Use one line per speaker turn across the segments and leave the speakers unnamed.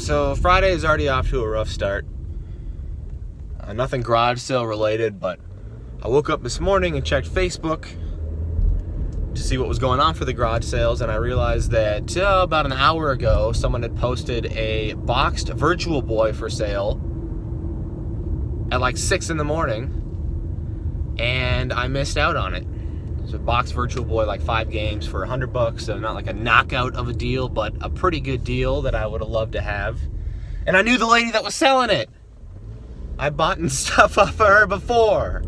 So Friday is already off to a rough start. Nothing garage sale related, but I woke up this morning and checked Facebook to see what was going on for the garage sales, and I realized that about an hour ago someone had posted a boxed Virtual Boy for sale at like 6 in the morning, and I missed out on it. It's a boxed Virtual Boy, like 5 games for $100, so not like a knockout of a deal, but a pretty good deal that I would have loved to have. And I knew the lady that was selling it. I bought stuff off of her before.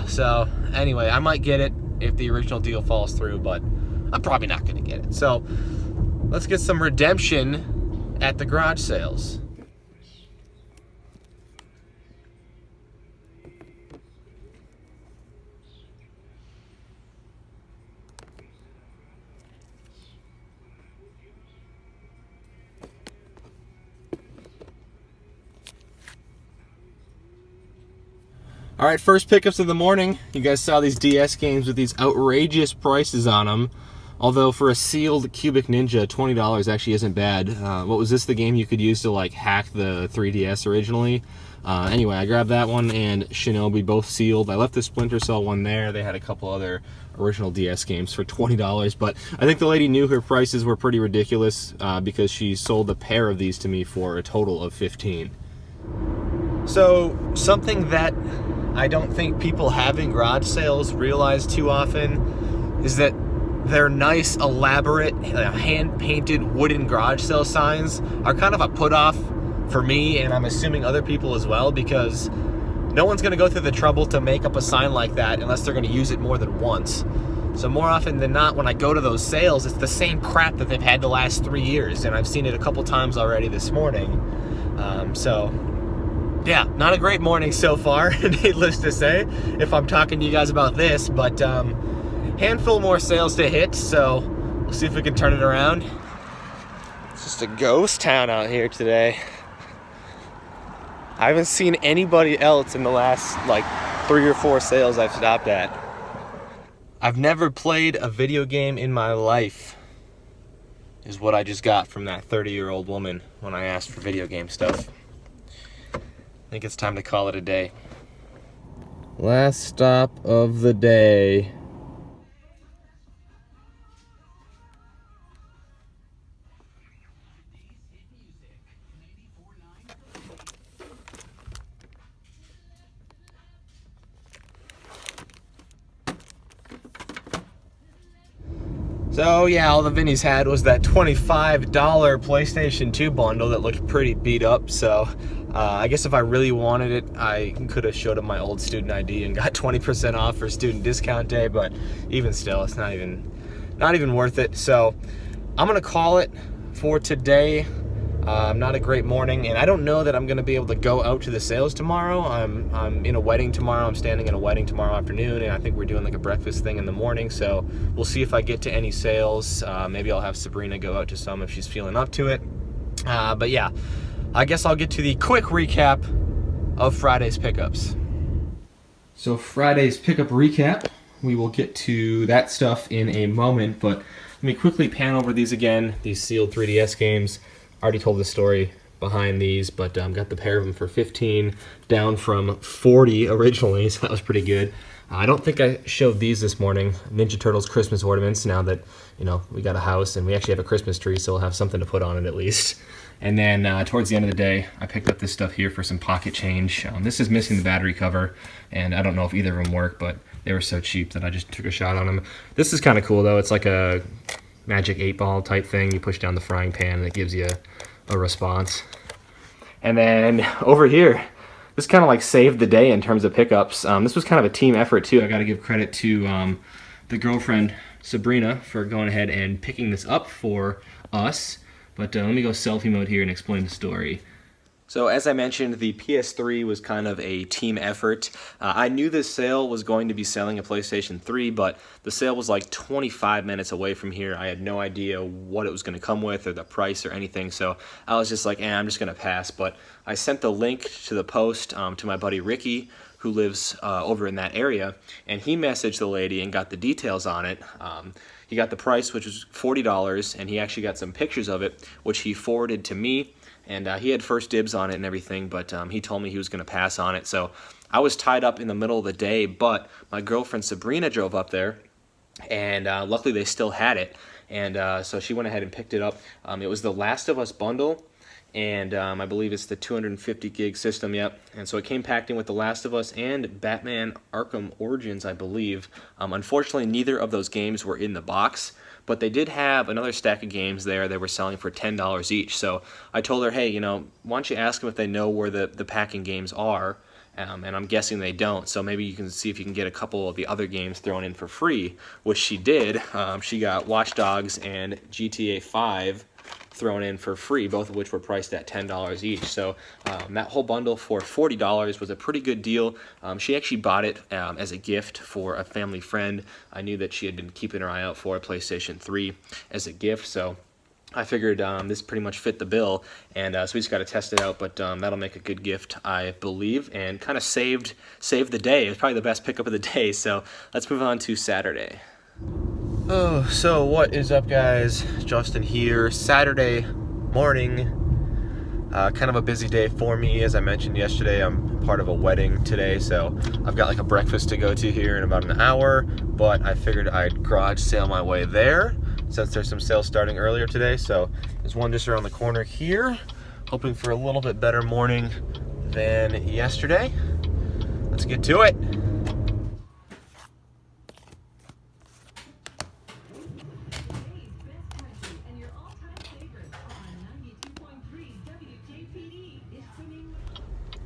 So anyway, I might get it if the original deal falls through, but I'm probably not going to get it. So let's get some redemption at the garage sales. All right, first pickups of the morning. You guys saw these DS games with these outrageous prices on them. Although for a sealed Cubic Ninja, $20 actually isn't bad. What was this, the game you could use to like hack the 3DS originally? Anyway, I grabbed that one and Shinobi, both sealed. I left the Splinter Cell one there. They had a couple other original DS games for $20, but I think the lady knew her prices were pretty ridiculous because she sold a pair of these to me for a total of $15. So something that I don't think people having garage sales realize too often is that their nice, elaborate, hand-painted wooden garage sale signs are kind of a put-off for me, and I'm assuming other people as well, because no one's going to go through the trouble to make up a sign like that unless they're going to use it more than once. So more often than not, when I go to those sales, it's the same crap that they've had the last 3 years, and I've seen it a couple times already this morning. Yeah, not a great morning so far, needless to say, if I'm talking to you guys about this, but handful more sales to hit, so we'll see if we can turn it around. It's just a ghost town out here today. I haven't seen anybody else in the last like 3 or 4 sales I've stopped at. I've never played a video game in my life, is what I just got from that 30-year-old woman when I asked for video game stuff. I think it's time to call it a day. Last stop of the day. So yeah, all the Vinny's had was that $25 PlayStation 2 bundle that looked pretty beat up, so I guess if I really wanted it, I could have showed him my old student ID and got 20% off for student discount day, but even still, it's not even worth it. So I'm gonna call it for today. Not a great morning, and I don't know that I'm gonna be able to go out to the sales tomorrow. I'm in a wedding tomorrow. I'm standing in a wedding tomorrow afternoon, and I think we're doing like a breakfast thing in the morning, so we'll see if I get to any sales. Maybe I'll have Sabrina go out to some if she's feeling up to it. But yeah, I guess I'll get to the quick recap of Friday's pickups. So Friday's pickup recap, we will get to that stuff in a moment, but let me quickly pan over these again, these sealed 3DS games. Already told the story behind these, but got the pair of them for $15, down from $40 originally, so that was pretty good. I don't think I showed these this morning, Ninja Turtles Christmas ornaments, now that, you know, we got a house and we actually have a Christmas tree, so we'll have something to put on it at least. And then towards the end of the day, I picked up this stuff here for some pocket change. This is missing the battery cover, and I don't know if either of them work, but they were so cheap that I just took a shot on them. This is kind of cool, though. It's like a Magic 8-ball type thing. You push down the frying pan, and it gives you a response. And then over here, this kind of like saved the day in terms of pickups. This was kind of a team effort, too. I got to give credit to the girlfriend, Sabrina, for going ahead and picking this up for us. But let me go selfie mode here and explain the story. So as I mentioned, the PS3 was kind of a team effort. I knew this sale was going to be selling a PlayStation 3, but the sale was like 25 minutes away from here. I had no idea what it was going to come with or the price or anything, so I was just like, I'm just going to pass. But I sent the link to the post to my buddy Ricky, who lives over in that area, and he messaged the lady and got the details on it. He got the price, which was $40, and he actually got some pictures of it, which he forwarded to me, and he had first dibs on it and everything, but he told me he was going to pass on it. So I was tied up in the middle of the day, but my girlfriend Sabrina drove up there, and luckily they still had it, and so she went ahead and picked it up. It was the Last of Us bundle, and I believe it's the 250 gig system, yep. And so it came packed in with The Last of Us and Batman Arkham Origins, I believe. Unfortunately, neither of those games were in the box, but they did have another stack of games there they were selling for $10 each. So I told her, hey, why don't you ask them if they know where the packing games are? And I'm guessing they don't, so maybe you can see if you can get a couple of the other games thrown in for free, which she did. She got Watch Dogs and GTA 5 thrown in for free, both of which were priced at $10 each. So that whole bundle for $40 was a pretty good deal. She actually bought it as a gift for a family friend. I knew that she had been keeping her eye out for a PlayStation 3 as a gift, so I figured this pretty much fit the bill, and so we just got to test it out, but that'll make a good gift, I believe, and kind of saved the day. It was probably the best pickup of the day, so let's move on to Saturday. Oh, so what is up, guys? Justin here. Saturday morning, kind of a busy day for me. As I mentioned yesterday, I'm part of a wedding today, so I've got like a breakfast to go to here in about an hour, but I figured I'd garage sale my way there since there's some sales starting earlier today. So there's one just around the corner here, hoping for a little bit better morning than yesterday. Let's get to it.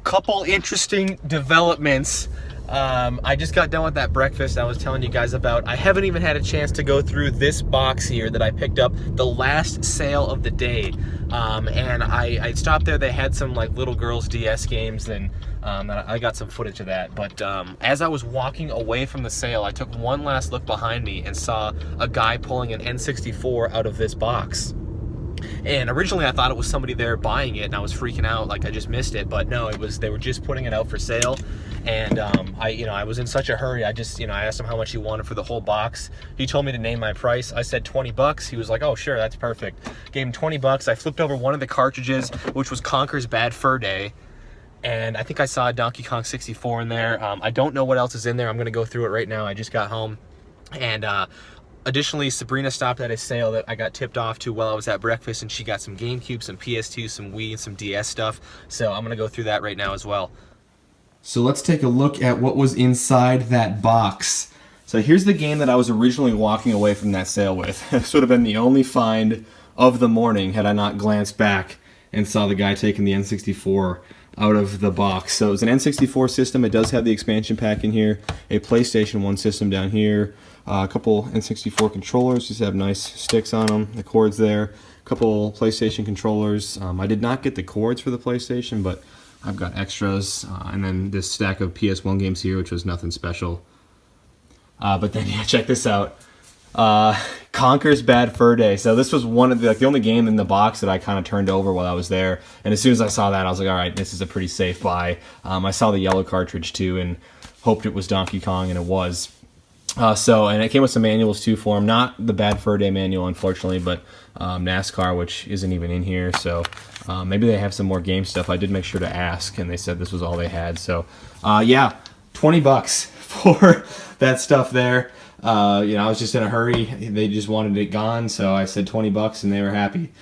Couple interesting developments. I just got done with that breakfast I was telling you guys about. I haven't even had a chance to go through this box here that I picked up, the last sale of the day. And I stopped there. They had some like little girls DS games, and I got some footage of that. But as I was walking away from the sale, I took one last look behind me and saw a guy pulling an N64 out of this box. And originally I thought it was somebody there buying it, and I was freaking out like I just missed it, but no, they were just putting it out for sale. And I was in such a hurry. I asked him how much he wanted for the whole box. He told me to name my price. I said $20. He was like, oh sure, that's perfect. Gave him $20. I flipped over one of the cartridges, which was CONKER'S Bad Fur Day, and I think I saw Donkey Kong 64 in there. I don't know what else is in there. I'm gonna go through it right now. I just got home, and additionally, Sabrina stopped at a sale that I got tipped off to while I was at breakfast, and she got some GameCube, some PS2, some Wii, and some DS stuff. So I'm going to go through that right now as well. So let's take a look at what was inside that box. So here's the game that I was originally walking away from that sale with. This would have been the only find of the morning had I not glanced back and saw the guy taking the N64 out of the box. So it's an N64 system. It does have the expansion pack in here, a PlayStation 1 system down here, a couple N64 controllers, just have nice sticks on them, the cords there, a couple PlayStation controllers. I did not get the cords for the PlayStation, but I've got extras, and then this stack of PS1 games here, which was nothing special. But then, yeah, check this out. CONKER'S Bad Fur Day. So this was one of the only game in the box that I kind of turned over while I was there. And as soon as I saw that, I was like, all right, this is a pretty safe buy. I saw the yellow cartridge too and hoped it was Donkey Kong, and it was. And it came with some manuals too for him. Not the Bad Fur Day manual, unfortunately, but NASCAR, which isn't even in here. So maybe they have some more game stuff. I did make sure to ask, and they said this was all they had. So yeah, $20 for that stuff there. I was just in a hurry. They just wanted it gone, so I said $20, and they were happy.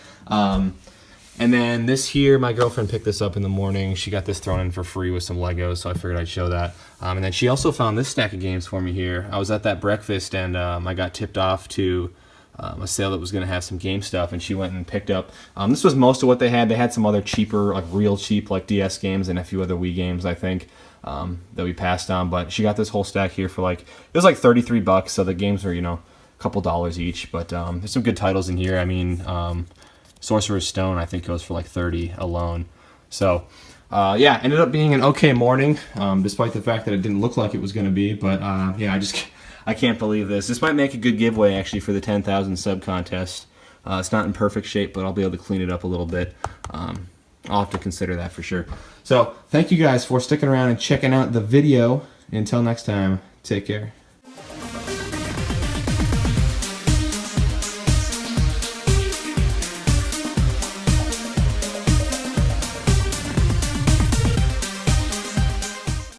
And then this here, my girlfriend picked this up in the morning. She got this thrown in for free with some Legos, so I figured I'd show that. And then she also found this stack of games for me here. I was at that breakfast, and I got tipped off to a sale that was going to have some game stuff, and she went and picked up. This was most of what they had. They had some other cheaper, like real cheap, like DS games and a few other Wii games, I think, that we passed on. But she got this whole stack here for it was like $33, so the games were, a couple dollars each. But there's some good titles in here. I mean, Sorcerer's Stone, I think, goes for like $30 alone. So, yeah, ended up being an okay morning, despite the fact that it didn't look like it was going to be. But, yeah, I can't believe this. This might make a good giveaway, actually, for the 10,000 sub contest. It's not in perfect shape, but I'll be able to clean it up a little bit. I'll have to consider that for sure. So thank you guys for sticking around and checking out the video. Until next time, take care.